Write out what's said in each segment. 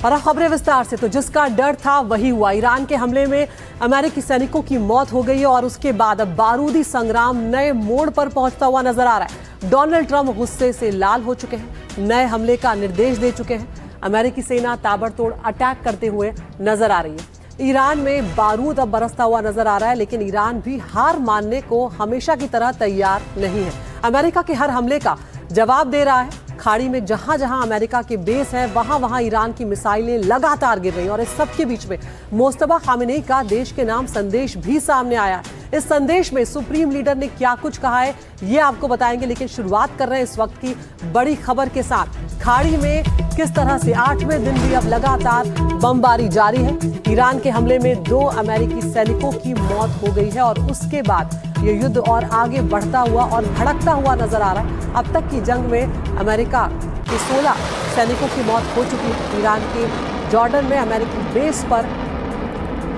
और अब खबरें विस्तार से। तो जिसका डर था वही हुआ। ईरान के हमले में अमेरिकी सैनिकों की मौत हो गई है और उसके बाद अब बारूदी संग्राम नए मोड़ पर पहुंचता हुआ नजर आ रहा है। डोनाल्ड ट्रंप गुस्से से लाल हो चुके हैं, नए हमले का निर्देश दे चुके हैं। अमेरिकी सेना ताबड़तोड़ अटैक करते हुए नजर आ रही है। ईरान में बारूद अब बरसता हुआ नजर आ रहा है, लेकिन ईरान भी हार मानने को हमेशा की तरह तैयार नहीं है। अमेरिका के हर हमले का जवाब दे रहा है। खाड़ी में जहां जहां अमेरिका के बेस है वहां वहां ईरान की मिसाइलें लगातार गिर रही हैं। और इस सब के बीच में मुस्तफा खामेनी का देश के नाम संदेश भी सामने आया है। इस संदेश में सुप्रीम लीडर ने क्या कुछ कहा है ये आपको बताएंगे, लेकिन शुरुआत कर रहे हैं इस वक्त की बड़ी खबर के साथ। खाड़ी में किस तरह से 8वें दिन भी अब लगातार बमबारी जारी है। ईरान के हमले में 2 अमेरिकी सैनिकों की मौत हो गई है और उसके बाद ये युद्ध और आगे बढ़ता हुआ और भड़कता हुआ नजर आ रहा है। अब तक की जंग में अमेरिका के 16 सैनिकों की मौत हो चुकी है। ईरान के जॉर्डन में अमेरिकी बेस पर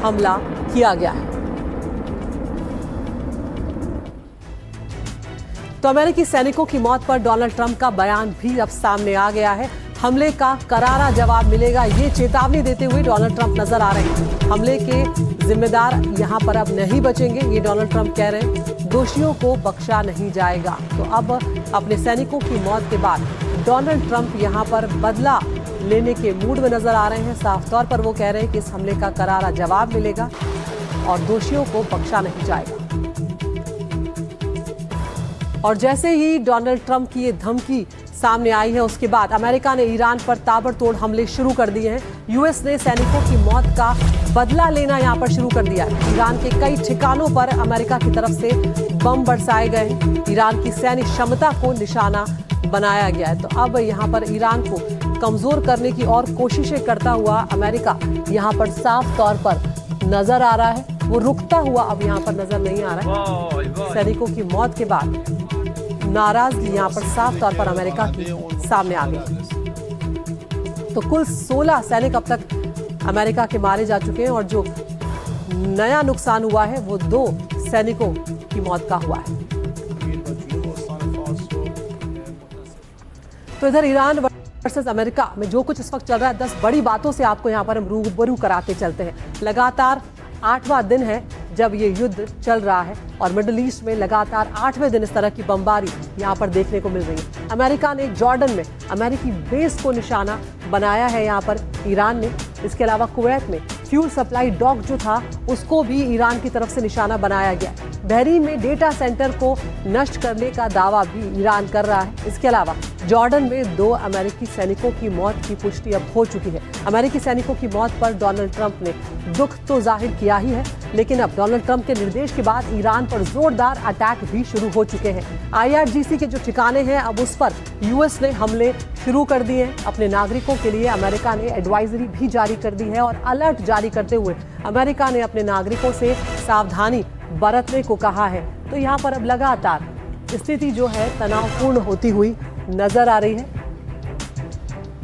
हमला किया गया है। तो अमेरिकी सैनिकों की मौत पर डोनाल्ड ट्रंप का बयान भी अब सामने आ गया है। हमले का करारा जवाब मिलेगा, ये चेतावनी देते हुए डोनाल्ड ट्रंप नजर आ रहे हैं। हमले के जिम्मेदार यहां पर अब नहीं बचेंगे, ये डोनाल्ड ट्रंप कह रहे हैं। दोषियों को बख्शा नहीं जाएगा। तो अब अपने सैनिकों की मौत के बाद डोनाल्ड ट्रंप यहां पर बदला लेने के मूड में नजर आ रहे हैं। साफ तौर पर वो कह रहे हैं कि इस हमले का करारा जवाब मिलेगा और दोषियों को बख्शा नहीं जाएगा। और जैसे ही डोनाल्ड ट्रंप की ये धमकी सामने आई है, उसके बाद अमेरिका ने ईरान पर ताबड़तोड़ हमले शुरू कर दिए हैं। यूएस ने सैनिकों की मौत का बदला लेना यहां पर शुरू कर दिया है। ईरान के कई ठिकानों पर अमेरिका की तरफ से बम बरसाए गए हैं। ईरान की सैन्य क्षमता को निशाना बनाया गया है। तो अब यहां पर ईरान को कमजोर करने की और कोशिशें करता हुआ अमेरिका यहां पर साफ तौर पर नजर आ रहा है। वो रुकता हुआ अब यहां पर नजर नहीं आ रहा है। सैनिकों की मौत के बाद नाराजगी यहां पर साफ तौर पर अमेरिका की सामने आ गई। तो कुल 16 सैनिक अब तक अमेरिका के मारे जा चुके हैं और जो नया नुकसान हुआ है वो 2 सैनिकों की मौत का हुआ है। तो इधर ईरान वर्सेस अमेरिका में जो कुछ इस वक्त चल रहा है, 10 बड़ी बातों से आपको यहां पर हम रूबरू कराते चलते हैं। लगातार 8वां दिन है जब ये युद्ध चल रहा है और मिडिल ईस्ट में लगातार 8वें दिन इस तरह की बमबारी यहाँ पर देखने को मिल रही है। अमेरिका ने जॉर्डन में अमेरिकी बेस को निशाना बनाया है यहाँ पर ईरान ने। इसके अलावा कुवैत में फ्यूल सप्लाई डॉक जो था उसको भी ईरान की तरफ से निशाना बनाया गया। बहरीन में डेटा सेंटर को नष्ट करने का दावा भी ईरान कर रहा है। इसके अलावा जॉर्डन में 2 अमेरिकी सैनिकों की मौत की पुष्टि अब हो चुकी है। अमेरिकी सैनिकों की मौत पर डोनाल्ड ट्रंप ने दुख तो जाहिर किया ही है, लेकिन अब डोनाल्ड ट्रंप के निर्देश के बाद ईरान पर जोरदार अटैक भी शुरू हो चुके हैं। IRGC के जो ठिकाने हैं अब उस पर यूएस ने हमले शुरू कर दिए हैं। अपने नागरिकों के लिए अमेरिका ने एडवाइजरी भी जारी कर दी है और अलर्ट जारी करते हुए अमेरिका ने अपने नागरिकों से सावधानी बरतने को कहा है। तो यहाँ पर अब लगातार स्थिति जो है तनावपूर्ण होती हुई नजर आ रही है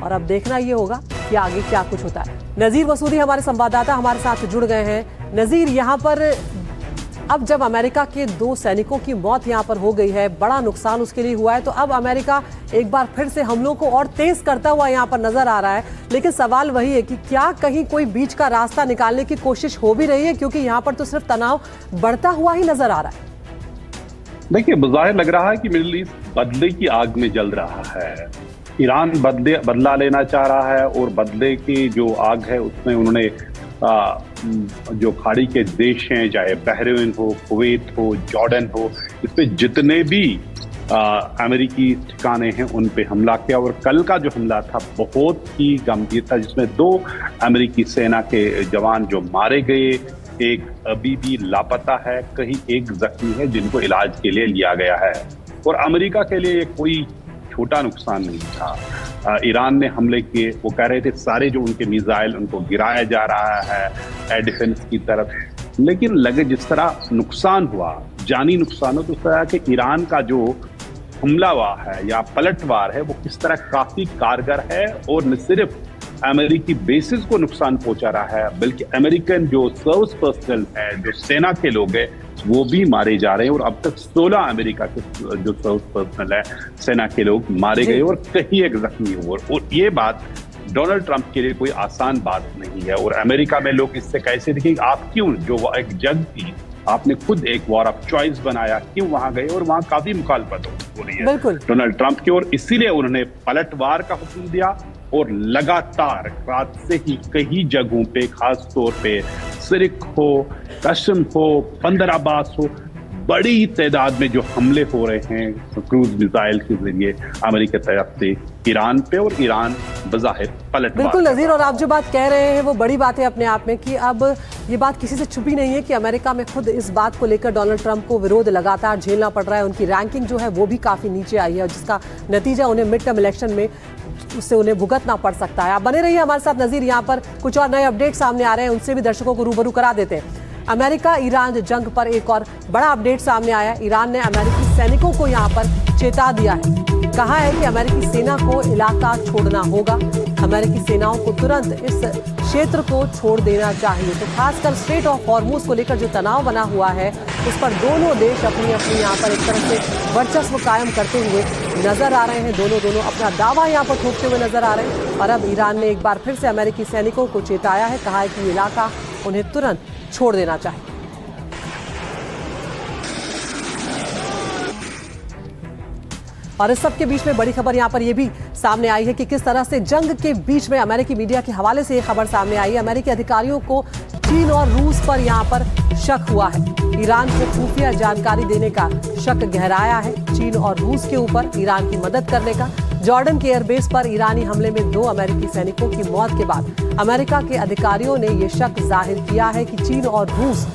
और अब देखना ये होगा कि आगे क्या कुछ होता है। नजीर मसूदी हमारे संवाददाता हमारे साथ जुड़ गए हैं। नजीर, यहाँ पर अब जब अमेरिका के 2 सैनिकों की मौत यहाँ पर हो गई है, बड़ा नुकसान उसके लिए हुआ है, तो अब अमेरिका एक बार फिर से हमलों को और तेज करता हुआ यहाँ पर नजर आ रहा है। लेकिन सवाल वही है कि क्या कहीं कोई बीच का रास्ता निकालने की कोशिश हो भी रही है, क्योंकि यहाँ पर तो सिर्फ तनाव बढ़ता हुआ ही नजर आ रहा है। देखिए, बज़ाहिर लग रहा है कि मिडिल ईस्ट बदले की आग में जल रहा है। ईरान बदला लेना चाह रहा है और बदले की जो आग है उसमें उन्होंने जो खाड़ी के देश हैं, चाहे बहरीन हो, कुवैत हो, जॉर्डन हो, इस पे जितने भी अमेरिकी ठिकाने हैं उन पे हमला किया। और कल का जो हमला था बहुत ही गंभीर था, जिसमें 2 अमेरिकी सेना के जवान जो मारे गए, एक अभी भी लापता है, कहीं एक जख्मी है जिनको इलाज के लिए लिया गया है। और अमेरिका के लिए कोई छोटा नुकसान नहीं था। ईरान ने हमले किए, वो कह रहे थे सारे जो उनके मिसाइल उनको गिराया जा रहा है एयर डिफेंस की तरफ, लेकिन लगे जिस तरह नुकसान हुआ, जानी नुकसान हो, तो उस तरह के ईरान का जो हमलावर है या पलटवार है वो किस तरह काफी कारगर है और न सिर्फ अमेरिकी बेसिस को नुकसान पहुंचा रहा है, बल्कि अमेरिकन जो सर्विस पर्सनल है, जो सेना के लोग हैं, वो भी मारे जा रहे हैं। और अब तक 16 अमेरिका के जो सर्विस पर्सनल है, सेना के लोग मारे गए और कहीं एक जख्मी हुए। और ये बात डोनाल्ड ट्रंप के लिए कोई आसान बात नहीं है। और अमेरिका में लोग इससे कैसे देखेंगे, आप क्यों, जो एक जंग थी, आपने खुद एक वॉर ऑफ चॉइस बनाया, क्यों वहां गए? और वहां काफी मुखालफत हो रही है डोनाल्ड ट्रंप की ओर, इसीलिए उन्होंने पलटवार का हुक्म दिया और लगातार रात से ही कई जगहों पे, खास तौर पे सिरिक हो, कसम हो, बंदराबास हो, बड़ी तादाद में जो हमले हो रहे हैं क्रूज मिसाइल के जरिए अमेरिका तरफ से ईरान पे, और ईरान बज़ाहिर पलट। बिल्कुल नज़ीर, और आप जो बात कह रहे हैं वो बड़ी बात है अपने आप में कि अब ये बात किसी से छुपी नहीं है कि अमेरिका में खुद इस बात को लेकर डोनाल्ड ट्रंप को विरोध लगातार झेलना पड़ रहा है। उनकी रैंकिंग जो है वो भी काफ़ी नीचे आई है, और जिसका नतीजा उन्हें मिड टर्म इलेक्शन में उससे उन्हें भुगतना पड़ सकता है। आप बने रहिए हमारे साथ नज़ीर, यहाँ पर कुछ और नए अपडेट सामने आ रहे हैं, उनसे भी दर्शकों को रूबरू करा देते हैं। अमेरिका ईरान जंग पर एक और बड़ा अपडेट सामने आया। ईरान ने अमेरिकी सैनिकों को यहाँ पर चेता दिया है, कहा है कि अमेरिकी सेना को इलाका छोड़ना होगा, अमेरिकी सेनाओं को तुरंत इस क्षेत्र को छोड़ देना चाहिए। तो खासकर स्ट्रेट ऑफ हॉर्मुज को लेकर जो तनाव बना हुआ है, उस पर दोनों देश अपनी अपनी यहाँ पर एक तरह से वर्चस्व कायम करते हुए नजर आ रहे हैं। दोनों अपना दावा यहाँ पर ठोकते हुए नजर आ रहे हैं। और अब ईरान ने एक बार फिर से अमेरिकी सैनिकों को चेताया है, कहा है कि ये इलाका उन्हें तुरंत छोड़ देना चाहिए। और इस सब के बीच में बड़ी खबर यहाँ पर यह भी सामने आई है कि किस तरह से जंग के बीच में अमेरिकी मीडिया के हवाले से ये खबर सामने आई है। अमेरिकी अधिकारियों को चीन और रूस पर यहाँ पर शक हुआ है। ईरान को खुफिया जानकारी देने का शक गहराया है चीन और रूस के ऊपर ईरान की मदद करने का। जॉर्डन के एयरबेस पर ईरानी हमले में 2 अमेरिकी सैनिकों की मौत के बाद अमेरिका के अधिकारियों ने यह शक जाहिर किया है कि चीन और रूस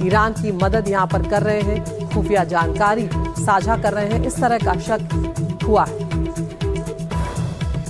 ईरान की मदद यहाँ पर कर रहे हैं, खुफिया जानकारी साझा कर रहे हैं, इस तरह का शक हुआ है।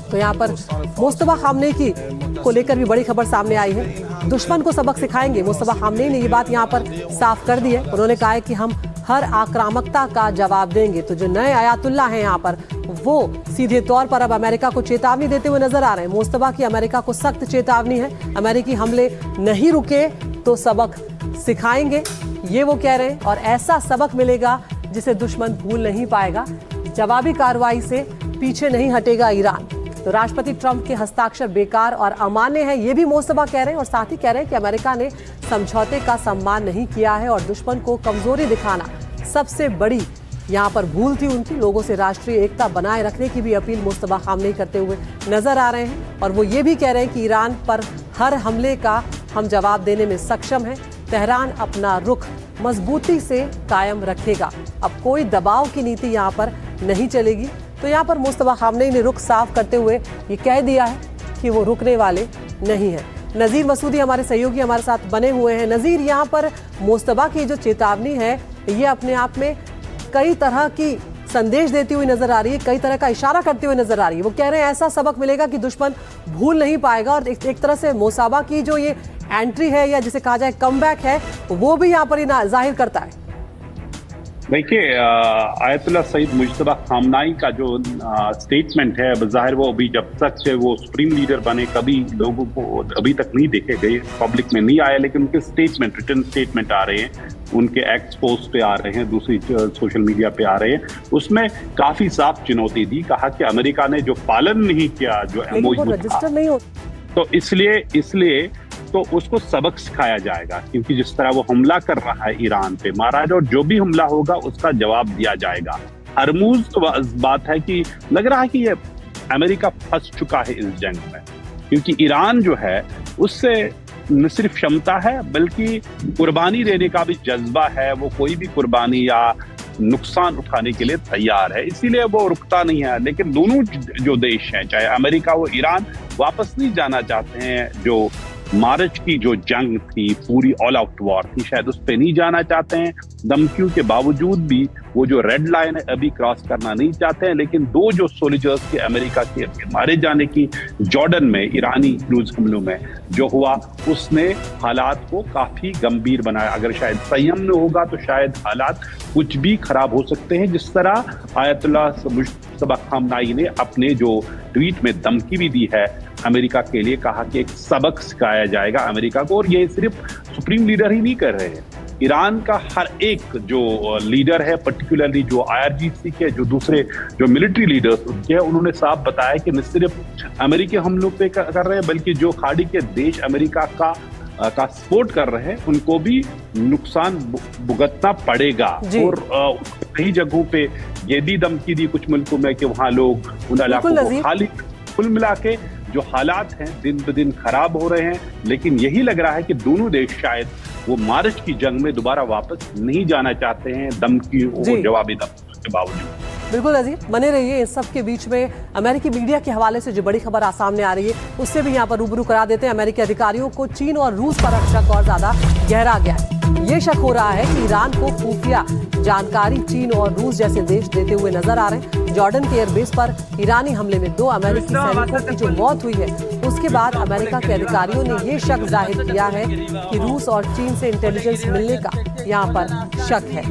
तो यहाँ पर मुस्तफा खामनेई की को लेकर भी बड़ी खबर सामने आई है। दुश्मन को सबक सिखाएंगे, मुस्तफा खामनेई ने ये बात यहाँ पर साफ कर दी है। उन्होंने कहा है कि हम हर आक्रामकता का जवाब देंगे। तो जो नए आयतुल्ला हैं यहाँ पर, वो सीधे तौर पर अब अमेरिका को चेतावनी देते हुए नजर आ रहे हैं। मुस्तफा की अमेरिका को सख्त चेतावनी है, अमेरिकी हमले नहीं रुके तो सबक सिखाएंगे, ये वो कह रहे हैं। और ऐसा सबक मिलेगा जिसे दुश्मन भूल नहीं पाएगा। जवाबी कार्रवाई से पीछे नहीं हटेगा ईरान। तो राष्ट्रपति ट्रंप के हस्ताक्षर बेकार और अमान्य है, ये भी मुस्तफा कह रहे हैं। और साथ ही कह रहे हैं कि अमेरिका ने समझौते का सम्मान नहीं किया है और दुश्मन को कमजोरी दिखाना सबसे बड़ी यहाँ पर भूल थी उनकी। लोगों से राष्ट्रीय एकता बनाए रखने की भी अपील मुस्तफा खामनेई करते हुए नजर आ रहे हैं। और वो ये भी कह रहे हैं कि ईरान पर हर हमले का हम जवाब देने में सक्षम हैं। तेहरान अपना रुख मजबूती से कायम रखेगा, अब कोई दबाव की नीति यहाँ पर नहीं चलेगी। तो यहाँ पर मुस्तफा खामनेई ने रुख साफ करते हुए ये कह दिया है कि वो रुकने वाले नहीं हैं। नज़ीर मसूदी हमारे सहयोगी हमारे साथ बने हुए हैं। नज़ीर, यहाँ पर मुस्तफा की जो चेतावनी है ये अपने आप में कई तरह की संदेश देती हुई नजर आ रही है, कई तरह का इशारा करते हुए नजर आ रही है। वो कह रहे हैं ऐसा सबक मिलेगा कि दुश्मन भूल नहीं पाएगा। और एक तरह से मुसाबा की जो ये एंट्री है या जिसे कहा जाए कमबैक है, वो भी यहाँ पर ही जाहिर करता है। देखिए, आयतुल्ला सईद मुज्तबा खामनाई का जो स्टेटमेंट है, बज़ाहिर वो अभी जब तक से वो सुप्रीम लीडर बने कभी लोगों को अभी तक नहीं देखे गए, पब्लिक में नहीं आया। लेकिन उनके स्टेटमेंट, रिटर्न स्टेटमेंट आ रहे हैं, उनके एक्स पोस्ट पे आ रहे हैं, दूसरी सोशल मीडिया पे आ रहे हैं। उसमें काफी साफ चुनौती दी, कहा कि अमेरिका ने जो पालन नहीं किया, जो एमओयू रजिस्टर नहीं हो, तो इसलिए तो उसको सबक सिखाया जाएगा। क्योंकि जिस तरह वो हमला कर रहा है ईरान पे, महाराज, और जो भी हमला होगा उसका जवाब दिया जाएगा। हरमुज तो बात है कि लग रहा है कि ये अमेरिका फंस चुका है इस जंग में, क्योंकि ईरान जो है उससे न सिर्फ क्षमता है बल्कि कुर्बानी देने का भी जज्बा है। वो कोई भी कुर्बानी या नुकसान उठाने के लिए तैयार है, इसीलिए वो रुकता नहीं है। लेकिन दोनों जो देश हैं, चाहे अमेरिका हो ईरान, वापस नहीं जाना चाहते हैं। जो मार्च की जो जंग थी, पूरी ऑल आउट वॉर थी, शायद उस पर नहीं जाना चाहते हैं। धमकियों के बावजूद भी वो जो रेड लाइन है अभी क्रॉस करना नहीं चाहते हैं। लेकिन 2 जो सोल्जर्स के अमेरिका के मारे जाने की जॉर्डन में ईरानी क्रूज हमलों में जो हुआ, उसने हालात को काफी गंभीर बनाया। अगर शायद संयम न होगा तो शायद हालात कुछ भी खराब हो सकते हैं। जिस तरह आयतुल्ला मुज्तबा खामनाई ने अपने जो ट्वीट में धमकी भी दी है अमेरिका के लिए, कहा कि एक सबक सिखाया जाएगा अमेरिका को। और ये सिर्फ सुप्रीम लीडर ही नहीं कर रहे हैं, ईरान का हर एक जो लीडर है, पर्टिकुलरली जो IRGC के जो दूसरे जो मिलिट्री लीडर्स उनके हैं, उन्होंने साफ बताया कि न सिर्फ अमेरिकी हमलों पे कर रहे हैं, बल्कि जो खाड़ी के देश अमेरिका का सपोर्ट कर रहे हैं उनको भी नुकसान भुगतना पड़ेगा। और कई जगहों पे ये भी धमकी दी कुछ मुल्कों में कि वहां लोग उन इलाकों को खाली। कुल मिला के जो हालात हैं दिन ब दिन खराब हो रहे हैं, लेकिन यही लग रहा है कि दोनों देश शायद वो मार्च की जंग में दोबारा वापस नहीं जाना चाहते हैं, धमकी और जवाबी धमकियों के बावजूद। बिल्कुल अजीज, बने रहिए। इस सब के बीच में अमेरिकी मीडिया के हवाले से जो बड़ी खबर सामने आ रही है उससे भी यहाँ पर रूबरू करा देते हैं। अमेरिकी अधिकारियों को चीन और रूस पर शक और ज्यादा गहरा गया है। ये शक हो रहा है कि ईरान को खुफिया जानकारी चीन और रूस जैसे देश देते हुए नजर आ रहे हैं। जॉर्डन के एयरबेस पर ईरानी हमले में 2 अमेरिकी सैनिकों की जो मौत हुई है, उसके बाद अमेरिका के अधिकारियों ने ये शक जाहिर किया है कि रूस और चीन से इंटेलिजेंस मिलने का यहाँ पर शक है।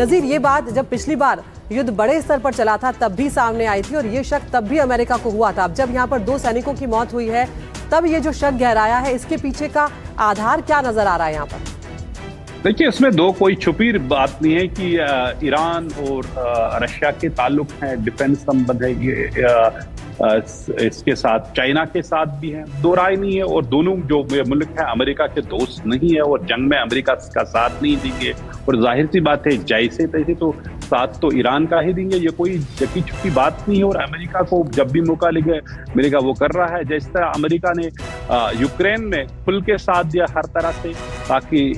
नजीर, ये बात जब पिछली बार युद्ध बड़े स्तर पर चला था तब भी सामने आई थी और ये शक तब भी अमेरिका को हुआ था। अब जब यहाँ पर 2 सैनिकों की मौत हुई है तब ये जो शक गहराया है, इसके पीछे का आधार क्या नजर आ रहा है यहाँ पर? देखिए, इसमें दो कोई छुपी बात नहीं है कि ईरान और रशिया के ताल्लुक हैं, डिफेंस संबंध है, ये इसके साथ चाइना के साथ भी है, दो राय नहीं है। और दोनों जो मुल्क है अमेरिका के दोस्त नहीं है और जंग में अमेरिका का साथ नहीं देंगे। और जाहिर सी बात है जैसे तैसे तो साथ तो ईरान का ही देंगे, ये कोई जकी छुपी बात नहीं है। और अमेरिका को जब भी मौका मिलेगा वो कर रहा है। जिस तरह अमेरिका ने यूक्रेन में खुल के साथ दिया हर तरह से ताकि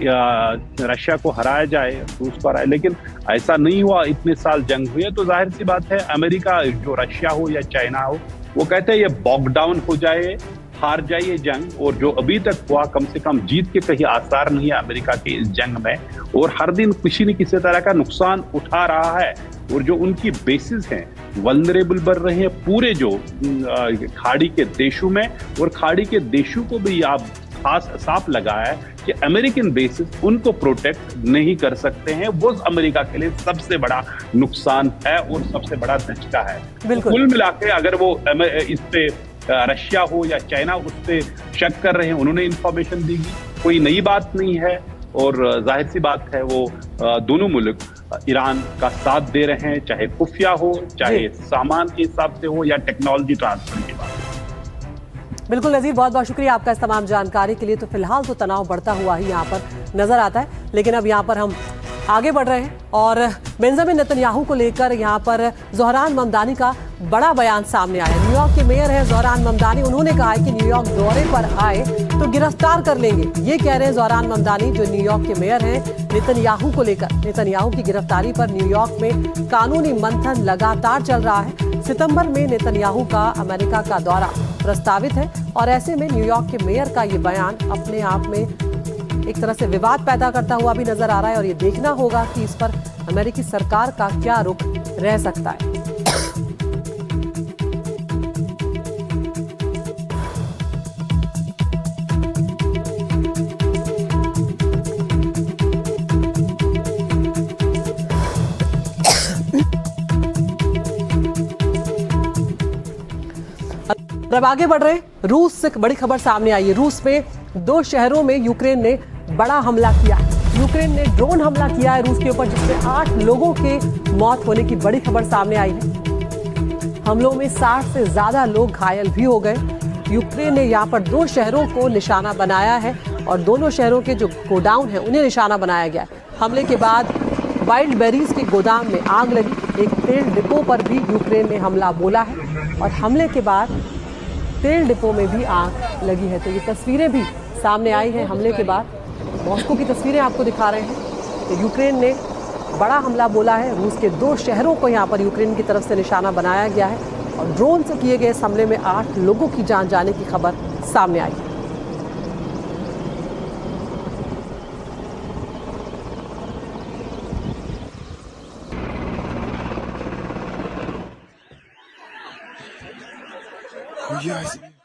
रशिया को हराया जाए, रूस को हराए, लेकिन ऐसा नहीं हुआ। इतने साल जंग हुई है तो जाहिर सी बात है अमेरिका, जो रशिया हो या चाइना हो, वो कहते हैं ये बॉक डाउन हो जाए, हार जाए ये जंग। और जो अभी तक हुआ, कम से कम जीत के कहीं आसार नहीं है अमेरिका के इस जंग में। और हर दिन किसी न किसी तरह का नुकसान उठा रहा है। और जो उनकी बेसिस हैं वल्नरेबल बन रहे हैं पूरे जो खाड़ी के देशों में। और खाड़ी के देशों को भी आप खास साफ लगाया है कि अमेरिकन बेसिस उनको प्रोटेक्ट नहीं कर सकते हैं। वो अमेरिका के लिए सबसे बड़ा नुकसान है और सबसे बड़ा धचका है। कुल मिला के अगर वो इस पे रशिया हो या चाइना उस पे शक कर रहे हैं, उन्होंने इंफॉर्मेशन दी, कोई नई बात नहीं है। और जाहिर सी बात है वो दोनों मुल्क ईरान का साथ दे रहे हैं, चाहे खुफिया हो, चाहे सामान के हिसाब से हो या टेक्नोलॉजी ट्रांसफर की बात। बिल्कुल नजीर, बहुत बहुत शुक्रिया आपका इस तमाम जानकारी के लिए। तो फिलहाल तो तनाव बढ़ता हुआ ही यहाँ पर नजर आता है, लेकिन अब यहाँ पर हम आगे बढ़ रहे हैं और बेंजामिन नेतन्याहू को लेकर यहाँ पर ज़ोहरान ममदानी का बड़ा बयान सामने आया। न्यूयॉर्क के मेयर हैं ज़ोहरान ममदानी, उन्होंने कहा है कि न्यूयॉर्क दौरे पर आए तो गिरफ्तार कर लेंगे। ये कह रहे हैं ज़ोहरान ममदानी, जो न्यूयॉर्क के मेयर हैं, नेतन्याहू को लेकर। नेतन्याहू की गिरफ्तारी पर न्यूयॉर्क में कानूनी मंथन लगातार चल रहा है। सितंबर में नेतन्याहू का अमेरिका का दौरा प्रस्तावित है और ऐसे में न्यूयॉर्क के मेयर का ये बयान अपने आप में एक तरह से विवाद पैदा करता हुआ भी नजर आ रहा है। और ये देखना होगा कि इस पर अमेरिकी सरकार का क्या रुख रह सकता है। अब आगे बढ़ रहे, रूस से बड़ी खबर सामने आई है। रूस में 2 शहरों में यूक्रेन ने बड़ा हमला किया। यूक्रेन ने ड्रोन हमला किया है रूस के ऊपर, जिसमें 8 लोगों के मौत होने की बड़ी खबर सामने आई है। हमलों में 60 से ज्यादा लोग घायल भी हो गए। यूक्रेन ने यहाँ पर 2 शहरों को निशाना बनाया है और दोनों शहरों के जो गोडाउन है उन्हें निशाना बनाया गया है। हमले के बाद वाइल्ड बेरीज के गोदाम में आग लगी। एक तेल डिपो पर भी यूक्रेन ने हमला बोला है और हमले के बाद तेल डिपो में भी आग लगी है। तो ये तस्वीरें भी सामने आई हैं हमले के बाद। मॉस्को की तस्वीरें आपको दिखा रहे हैं। तो यूक्रेन ने बड़ा हमला बोला है। रूस के 2 शहरों को यहाँ पर यूक्रेन की तरफ से निशाना बनाया गया है और ड्रोन से किए गए इस हमले में 8 लोगों की जान जाने की खबर सामने आई है। Yes.